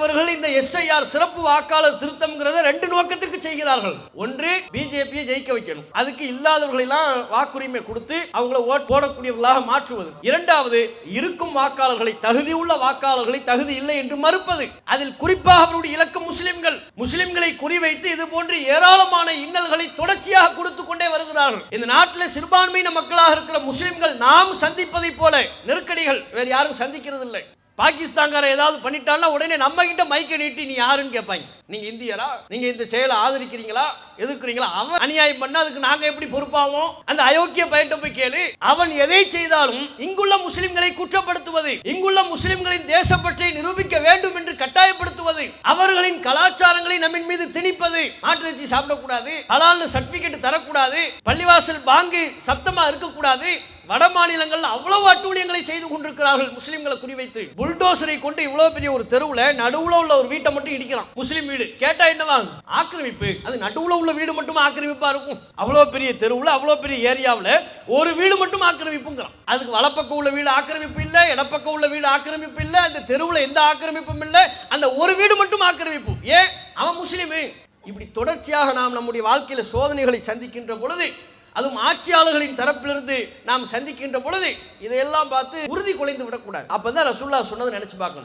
இவர்கள் இந்த SIR சிறப்பு வாக்காளர் திருத்தம்ங்கிறத 2 நோக்கத்திற்கு செய்கிறார்கள். ஒன்று, பிஜேபியை ஜெயிக்க வைக்கணும், அதுக்கு இல்லாதவர்கள் எல்லாம் வாக்குரிமை கொடுத்து அவங்களை ஓட் போடக்கூடியவர்களாக மாற்றுவது. இரண்டாவது, இருக்கும் வாக்காளர்களை, தகுதி உள்ள வாக்காளர்களை தகுதி இல்லை என்று மறுப்பது. அதில் குறிப்பாக அவருடைய இலக்கு முஸ்லிம்களை குறிவைத்து இது போன்று ஏராளமான இன்னல்களை தொடர்ச்சியாக கொடுத்து கொண்டே வருகிறார்கள். இந்த நாட்டில் சிறுபான்மையின மக்களாக இருக்கிற முஸ்லிம்கள் நாம் சந்திப்பதை போல நெருக்கடிகள் வேறு யாரும் சந்திக்கிறது இல்லை. பாகிஸ்தான்கார ஏதாவது பண்ணிட்டான்னா உடனே நம்ம கிட்ட மைக்கை நீட்டி நீ யாருன்னு கேட்பாங்க. நீங்க இந்தியரா, நீங்க இந்த செயலை ஆதரிக்கிறீங்களா, எதிர்க்கிறீங்களா? அவன் அநியாயம் பண்ண அதுக்கு நாங்க எப்படி பொறுப்பாவோம்? அந்த அயோக்கிய பையன்ட்ட போய் கேளு. அவன் எதை செய்தாலும் இங்குள்ள முஸ்லிம்களை குற்றப்படுத்துவது, இங்குள்ள முஸ்லிம்களின் தேசப்பற்றை நிரூபிக்க வேண்டும் என்று கட்டாயப்படுத்துவது, அவர்களின் கலாச்சாரங்களை நம்மின் மீது திணிப்பது, மாட்டிறைச்சி சாப்பிடக்கூடாது, ஹலால்னு சர்டிபிகேட் தரக்கூடாது, பள்ளிவாசல் பாங்கு சப்தமா இருக்கக்கூடாது, வட மாநிலங்கள் அவ்வளவு அட்டூழியங்களை செய்து கொண்டிருக்கிறார்கள் முஸ்லிம்களை குறிவைத்து. புல்டோசரை கொண்டு இவ்வளவு பெரிய ஒரு தெருவுல நடுவுல உள்ள ஒரு வீட்டை மட்டும் இடிக்கிறான், முஸ்லிம் வீடு. கேட்டா என்னவா? ஆக்கிரமிப்பு. அது நடுவுல உள்ள வீடு மட்டும் ஆக்கிரமிப்பா இருக்கும்? அவ்வளவு பெரிய தெருவுல, அவ்வளவு பெரிய ஏரியாவில் ஒரு வீடு மட்டும் ஆக்கிரமிப்புங்கிறான். அதுக்கு வலப்பக்கம் உள்ள வீடு ஆக்கிரமிப்பு இல்லை, இடப்பக்கம் உள்ள வீடு ஆக்கிரமிப்பு இல்லை, அந்த தெருவுல எந்த ஆக்கிரமிப்பும் இல்லை, அந்த ஒரு வீடு மட்டும் ஆக்கிரமிப்பு. ஏன்? அவன் முஸ்லிமு. இப்படி தொடர்ச்சியாக நாம் நம்முடைய வாழ்க்கையில சோதனைகளை சந்திக்கின்ற பொழுது, அதுவும் ஆட்சியாளர்களின் தரப்பிலிருந்து நாம் சந்திக்கின்ற பொழுது இதையெல்லாம் பார்த்து உறுதி குலைந்து விடக்கூடாது. அப்பதான் ரசூலுல்லாஹ் சொன்னதை நினைச்சு பார்க்கணும்.